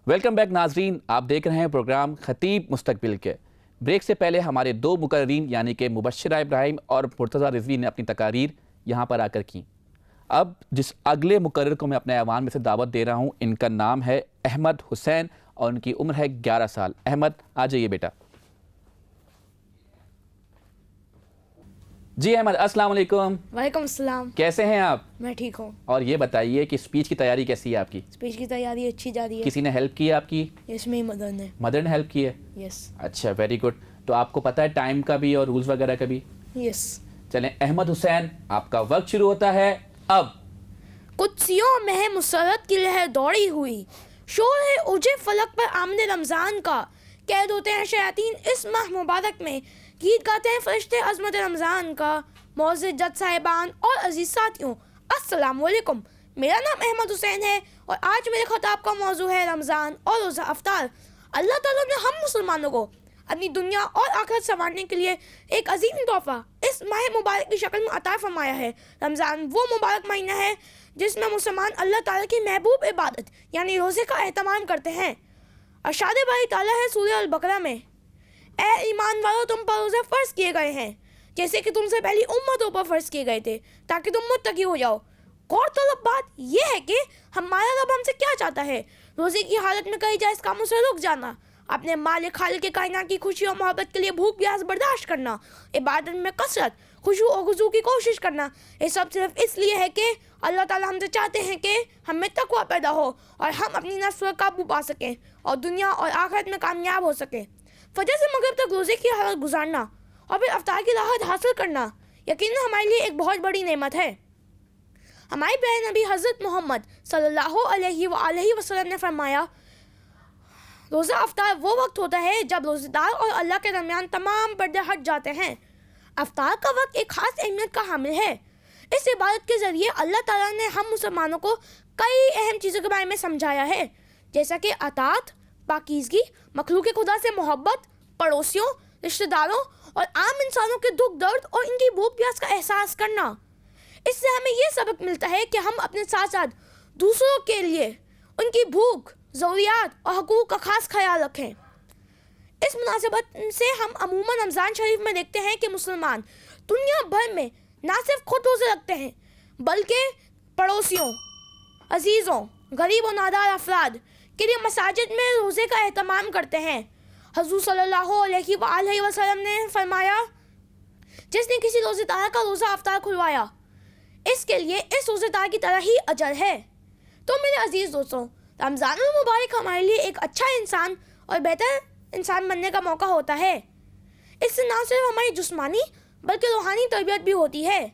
Welcome back ناظرین، آپ دیکھ رہے ہیں پروگرام خطیب مستقبل کے۔ بریک سے پہلے ہمارے دو مقررین یعنی کہ مبشرہ ابراہیم اور مرتضیٰ رضوی نے اپنی تقاریر یہاں پر آ کر کی۔ اب جس اگلے مقرر کو میں اپنے ایوان میں سے دعوت دے رہا ہوں، ان کا نام ہے احمد حسین اور ان کی عمر ہے 11 سال۔ احمد آ جائیے بیٹا۔ جی احمد، السلام علیکم۔ وعلیکم السلام۔ کیسے ہیں آپ؟ میں ٹھیک ہوں۔ اور یہ بتائیے کہ اسپیچ کی تیاری کیسی ہے آپ کی؟ اسپیچ کی تیاری اچھی جا رہی ہے۔ کسی نے ہیلپ کی ہے آپ کی؟ یس، میری مدر نے۔ مدر نے ہیلپ کی ہے؟ یس۔ اچھا، ویری گڈ۔ تو آپ کو پتہ ہے ٹائم کا بھی اور رولز وغیرہ کا بھی؟ یس۔ چلیں احمد حسین، آپ کا وقت شروع ہوتا ہے اب۔ قدسیوں میں ہے مسرت کی لہر دوڑی ہوئی، شور ہے اوجے فلک پر آمد رمضان کا، قید ہوتے ہیں شیاطین اس ماہ مبارک میں، گیت گاتے ہیں فرشتے عظمت رمضان کا۔ معزز جج صاحبان اور عزیز ساتھیوں، السلام علیکم۔ میرا نام احمد حسین ہے اور آج میرے خطاب کا موضوع ہے رمضان اور روزہ افطار۔ اللہ تعالیٰ نے ہم مسلمانوں کو اپنی دنیا اور آخرت سنوارنے کے لیے ایک عظیم تحفہ اس ماہ مبارک کی شکل میں عطا فرمایا ہے۔ رمضان وہ مبارک مہینہ ہے جس میں مسلمان اللہ تعالیٰ کی محبوب عبادت یعنی روزے کا اہتمام کرتے ہیں۔ ارشاد باری تعالیٰ ہے سورہ البقرہ میں، اے ایمان والو تم پر روزے فرض کیے گئے ہیں جیسے کہ تم سے پہلی امتوں پر فرض کیے گئے تھے تاکہ تم متقی ہو جاؤ۔ غور طلب بات یہ ہے کہ ہمارا رب ہم سے کیا چاہتا ہے؟ روزے کی حالت میں کئی جائز کاموں سے رک جانا، اپنے مالک خالق کے کائنات کی خوشی اور محبت کے لیے بھوک پیاس برداشت کرنا، عبادت میں کثرت، خشوع و خضوع کی کوشش کرنا۔ یہ سب صرف اس لیے ہے کہ اللہ تعالیٰ ہم سے چاہتے ہیں کہ ہم میں تقویٰ پیدا ہو اور ہم اپنی نفس پر قابو پا سکیں اور دنیا اور آخرت میں کامیاب ہو سکیں۔ فجر سے مغرب تک روزے کی حالت گزارنا اور پھر افطار کی راحت حاصل کرنا یقیناً ہمارے لیے ایک بہت بڑی نعمت ہے۔ ہمارے پیارے نبی حضرت محمد صلی اللہ علیہ وآلہ وسلم نے فرمایا، روزہ افطار وہ وقت ہوتا ہے جب روزہ دار اور اللہ کے درمیان تمام پردے ہٹ جاتے ہیں۔ افطار کا وقت ایک خاص اہمیت کا حامل ہے۔ اس عبادت کے ذریعے اللہ تعالیٰ نے ہم مسلمانوں کو کئی اہم چیزوں کے بارے میں سمجھایا ہے، جیسا کہ اطاعت، پاکیزگی، مخلوق خدا سے محبت، پڑوسیوں، رشتہ داروں اور عام انسانوں کے دکھ درد اور ان کی بھوک پیاس کا احساس کرنا۔ اس سے ہمیں یہ سبق ملتا ہے کہ ہم اپنے ساتھ ساتھ دوسروں کے لیے ان کی بھوک، ضروریات اور حقوق کا خاص خیال رکھیں۔ اس مناسبت سے ہم عموماً رمضان شریف میں دیکھتے ہیں کہ مسلمان دنیا بھر میں نہ صرف خود روزے رکھتے ہیں بلکہ پڑوسیوں، عزیزوں، غریب و نادار افراد کے لیے مساجد میں روزے کا اہتمام کرتے ہیں۔ حضور صلی اللہ علیہ وآلہ وسلم نے فرمایا، جس نے کسی روزے دار کا روزہ افطار کھلوایا اس کے لیے اس روزے دار کی طرح ہی اجر ہے۔ تو میرے عزیز دوستوں، رمضان المبارک ہمارے لیے ایک اچھا انسان اور بہتر انسان بننے کا موقع ہوتا ہے۔ اس سے نہ صرف ہماری جسمانی بلکہ روحانی تربیت بھی ہوتی ہے۔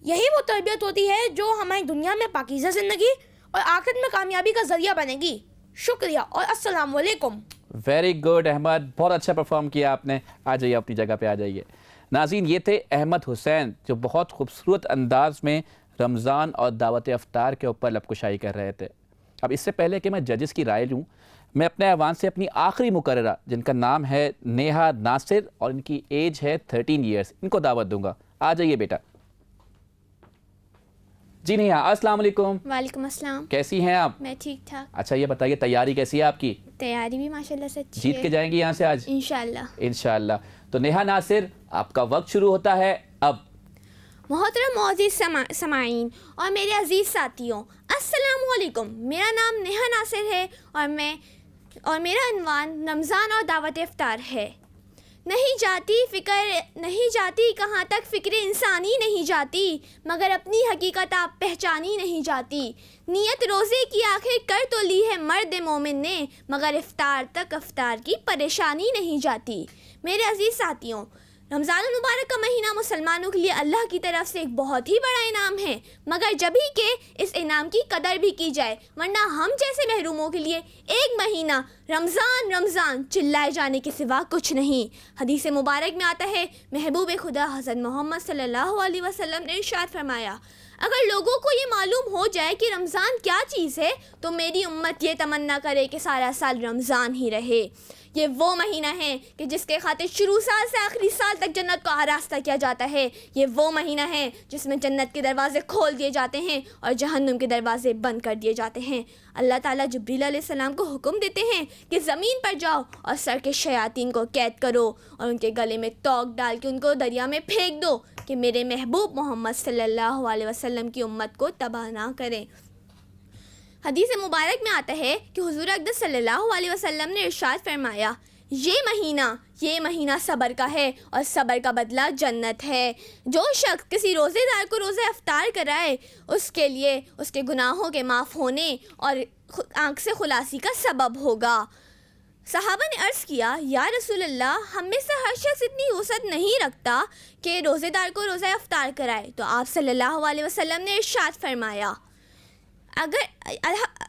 یہی وہ تربیت ہوتی ہے جو ہماری دنیا میں پاکیزہ زندگی اور آخرت میں کامیابی کا ذریعہ بنے گی۔ شکریہ اور السلام علیکم۔ ویری گڈ احمد، بہت اچھا پرفارم کیا آپ نے۔ آ جائیے اپنی جگہ پہ آ جائیے۔ ناظرین، یہ تھے احمد حسین جو بہت خوبصورت انداز میں رمضان اور دعوت افطار کے اوپر لب کشائی کر رہے تھے۔ اب اس سے پہلے کہ میں ججز کی رائے لوں، میں اپنے ایوان سے اپنی آخری مقررہ جن کا نام ہے نیہا ناصر اور ان کی ایج ہے 13 ایئرس، ان کو دعوت دوں گا۔ آ جائیے بیٹا۔ جی نیہا، السلام علیکم۔ وعلیکم السلام۔ کیسی ہیں آپ؟ میں ٹھیک ٹھاک۔ اچھا یہ بتائیے تیاری کیسی ہے آپ کی؟ تیاری بھی ماشاءاللہ سے اچھی ہے۔ جیت کے جائیں گی یہاں سے آج؟ انشاءاللہ۔ انشاءاللہ۔ تو نیہا ناصر، آپ کا وقت شروع ہوتا ہے اب۔ محترم معزز سامعین اور میرے عزیز ساتھیوں، السلام علیکم۔ میرا نام نیہا ناصر ہے اور میرا عنوان رمضان اور دعوت افطار ہے۔ نہیں جاتی کہاں تک فکر انسانی نہیں جاتی، مگر اپنی حقیقت آپ پہچانی نہیں جاتی۔ نیت روزے کی آخر کر تو لی ہے مرد مومن نے، مگر افطار تک افطار کی پریشانی نہیں جاتی۔ میرے عزیز ساتھیوں، رمضان المبارک کا مہینہ مسلمانوں کے لیے اللہ کی طرف سے ایک بہت ہی بڑا انعام ہے، مگر جبھی کہ اس انعام کی قدر بھی کی جائے، ورنہ ہم جیسے محروموں کے لیے ایک مہینہ رمضان رمضان چلائے جانے کے سوا کچھ نہیں۔ حدیث مبارک میں آتا ہے، محبوب خدا حضرت محمد صلی اللہ علیہ وسلم نے ارشاد فرمایا، اگر لوگوں کو یہ معلوم ہو جائے کہ رمضان کیا چیز ہے تو میری امت یہ تمنا کرے کہ سارا سال رمضان ہی رہے. یہ وہ مہینہ ہے کہ جس کے خاطر شروع سال سے آخری سال تک جنت کو آراستہ کیا جاتا ہے. یہ وہ مہینہ ہے جس میں جنت کے دروازے کھول دیے جاتے ہیں اور جہنم کے دروازے بند کر دیے جاتے ہیں. اللہ تعالیٰ جبریل علیہ السلام کو حکم دیتے ہیں کہ زمین پر جاؤ اور سر کے شیاطین کو قید کرو اور ان کے گلے میں توق ڈال کے ان کو دریا میں پھینک دو کہ میرے محبوب محمد صلی اللہ علیہ وسلم کی امت کو تباہ نہ کریں. حدیث مبارک میں آتا ہے کہ حضور اقدس صلی اللہ علیہ وسلم نے ارشاد فرمایا یہ مہینہ صبر کا ہے اور صبر کا بدلہ جنت ہے. جو شخص کسی روزے دار کو روزہ افطار کرائے اس کے لیے اس کے گناہوں کے معاف ہونے اور آنکھ سے خلاصی کا سبب ہوگا. صحابہ نے عرض کیا یا رسول اللہ ہم میں سے ہر شخص اتنی وسعت نہیں رکھتا کہ روزے دار کو روزہ افطار کرائے. تو آپ صلی اللہ علیہ وسلم نے ارشاد فرمایا اگر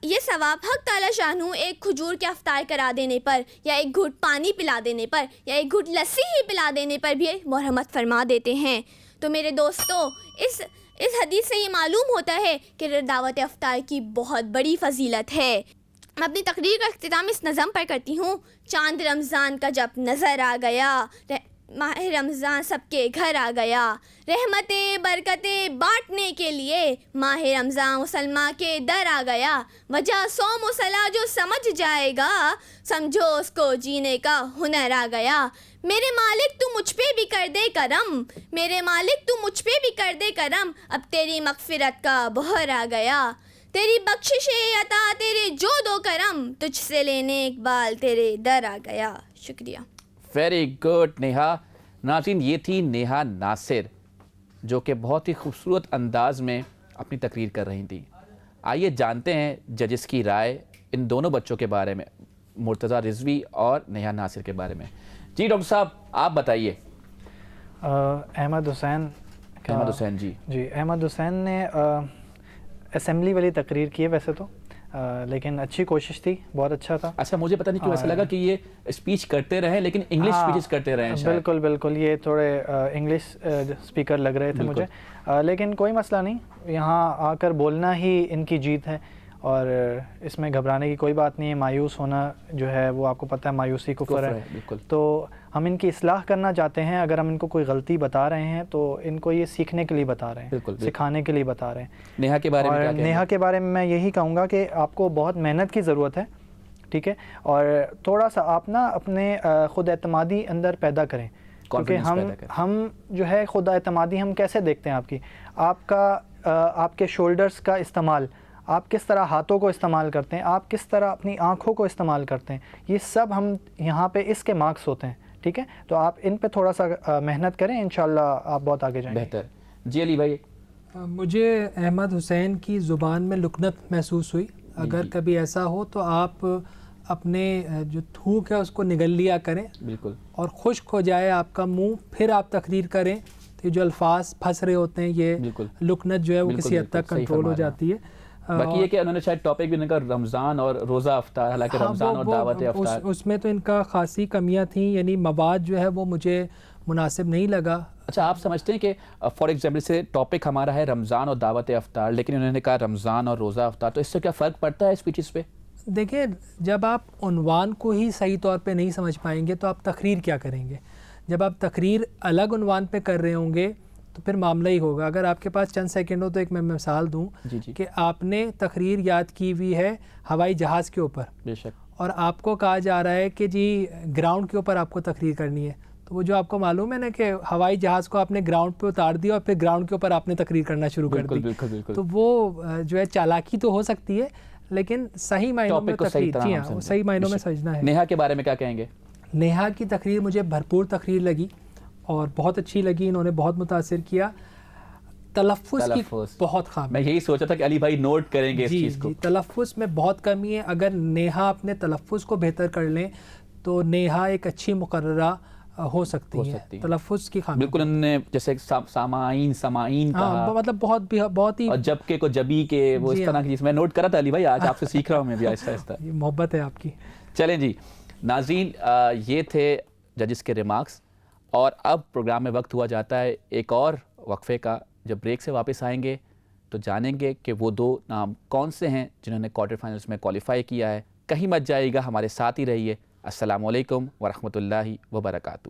یہ ثواب حق تعالیٰ شانہ ایک کھجور کے افطار کرا دینے پر یا ایک گھٹ پانی پلا دینے پر یا ایک گھٹ لسی ہی پلا دینے پر بھی مرحمت فرما دیتے ہیں. تو میرے دوستو اس حدیث سے یہ معلوم ہوتا ہے کہ دعوت افطار کی بہت بڑی فضیلت ہے. میں اپنی تقریر کا اختتام اس نظم پر کرتی ہوں. چاند رمضان کا جب نظر آ گیا ماہ رمضان سب کے گھر آ گیا. رحمتیں برکتیں بانٹنے کے لیے ماہ رمضان مسلمان کے در آ گیا. وجہ صوم و صلاح جو سمجھ جائے گا سمجھو اس کو جینے کا ہنر آ گیا. میرے مالک تو مجھ پہ بھی کر دے کرم میرے مالک تو مجھ پہ بھی کر دے کرم اب تیری مغفرت کا بہر آ گیا. تیری بخشش عطا تیرے جود و کرم تجھ سے لینے اقبال تیرے در آ گیا. شکریہ. Very good Neha. ناظرین یہ تھی نیہا ناصر جو کہ بہت ہی خوبصورت انداز میں اپنی تقریر کر رہی تھیں. آئیے جانتے ہیں ججز کی رائے ان دونوں بچوں کے بارے میں, مرتضیٰ رضوی اور نیہا ناصر کے بارے میں. جی ڈاکٹر صاحب آپ بتائیے. احمد حسین جی احمد حسین نے اسمبلی والی تقریر کی ہے ویسے تو, لیکن اچھی کوشش تھی, بہت اچھا تھا. اچھا مجھے پتہ نہیں کیوں ایسا لگا کہ یہ اسپیچ کرتے رہے لیکن انگلش اسپیچز کرتے رہے ہیں. بالکل یہ تھوڑے انگلش اسپیکر لگ رہے تھے مجھے, لیکن کوئی مسئلہ نہیں, یہاں آ کر بولنا ہی ان کی جیت ہے اور اس میں گھبرانے کی کوئی بات نہیں ہے. مایوس ہونا جو ہے وہ آپ کو پتہ ہے مایوسی کفر ہے. تو ہم ان کی اصلاح کرنا چاہتے ہیں. اگر ہم ان کو کوئی غلطی بتا رہے ہیں تو ان کو یہ سیکھنے کے لیے بتا رہے ہیں, سکھانے کے لیے بتا رہے ہیں. نیہا کے بارے میں نیہا کے بارے میں یہی کہوں گا کہ آپ کو بہت محنت کی ضرورت ہے, ٹھیک ہے, اور تھوڑا سا آپ نا اپنے خود اعتمادی اندر پیدا کریں. کیونکہ ہم جو ہے خود اعتمادی ہم کیسے دیکھتے ہیں آپ کے شولڈرز کا استعمال, آپ کس طرح ہاتھوں کو استعمال کرتے ہیں, آپ کس طرح اپنی آنکھوں کو استعمال کرتے ہیں, یہ سب ہم یہاں پہ اس کے مارکس ہوتے ہیں, ٹھیک ہے. تو آپ ان پہ تھوڑا سا محنت کریں, انشاءاللہ آپ بہت آگے جائیں. بہتر. جی علی بھائی. مجھے احمد حسین کی زبان میں لکنت محسوس ہوئی. اگر کبھی ایسا ہو تو آپ اپنے جو تھوک ہے اس کو نگل لیا کریں, بالکل, اور خشک ہو جائے آپ کا منہ, پھر آپ تقریر کریں. تو یہ جو الفاظ پھنس رہے ہوتے ہیں یہ لکنت جو ہے وہ کسی حد تک کنٹرول ہو جاتی ہے. باقی یہ کہ انہوں نے شاید ٹاپک بھی ان کا رمضان اور روزہ افطار, حالانکہ رمضان اور دعوت افطار اس میں تو ان کا خاصی کمیاں تھیں, یعنی مواد جو ہے وہ مجھے مناسب نہیں لگا. اچھا آپ سمجھتے ہیں کہ فار ایگزامپل سے ٹاپک ہمارا ہے رمضان اور دعوت افطار, لیکن انہوں نے کہا رمضان اور روزہ افطار, تو اس سے کیا فرق پڑتا ہے اسپیچز پہ؟ دیکھیں جب آپ عنوان کو ہی صحیح طور پہ نہیں سمجھ پائیں گے تو آپ تقریر کیا کریں گے. جب آپ تقریر الگ عنوان پہ کر رہے ہوں گے تو پھر معاملہ ہی ہوگا. اگر آپ کے پاس چند سیکنڈ ہو تو ایک میں مثال دوں کہ آپ نے تقریر یاد کی ہوئی ہے ہوائی جہاز کے اوپر, بے شک, اور آپ کو کہا جا رہا ہے کہ جی گراؤنڈ کے اوپر آپ کو تقریر کرنی ہے. تو وہ جو آپ کو معلوم ہے نا کہ ہوائی جہاز کو آپ نے گراؤنڈ پہ اتار دیا اور پھر گراؤنڈ کے اوپر آپ نے تقریر کرنا شروع کر دی. تو وہ جو ہے چالاکی تو ہو سکتی ہے لیکن صحیح معنوں میں تقریر, صحیح معنوں میں سمجھنا ہے. نیہا کے بارے میں کیا کہیں گے؟ نیہا کی تقریر مجھے بھرپور تقریر لگی اور بہت اچھی لگی, انہوں نے بہت متاثر کیا. تلفظ کی بہت خامی, میں یہی سوچا تھا کہ علی بھائی نوٹ کریں گے اس چیز کو. تلفظ میں بہت کمی ہے. اگر نیہا اپنے تلفظ کو بہتر کر لیں تو نیہا ایک اچھی مقررہ ہو سکتی ہے. تلفظ کی خامی بالکل, انہوں نے جیسے سامعین کہا, مطلب بہت ہی, اور جب کو جبی کے, وہ اس طرح کی چیز میں نوٹ کرا تھا. علی بھائی آج آپ سے سیکھ رہا ہوں میں بھی آہستہ آہستہ. محبت ہے آپ کی. چلیں جی ناظرین, یہ تھے ججز کے ریمارکس, اور اب پروگرام میں وقت ہوا جاتا ہے ایک اور وقفے کا. جب بریک سے واپس آئیں گے تو جانیں گے کہ وہ 2 نام کون سے ہیں جنہوں نے کوارٹر فائنلز میں کوالیفائی کیا ہے۔ کہیں مت جائیے گا، ہمارے ساتھ ہی رہیے۔ السلام علیکم ورحمۃ اللہ وبرکاتہ۔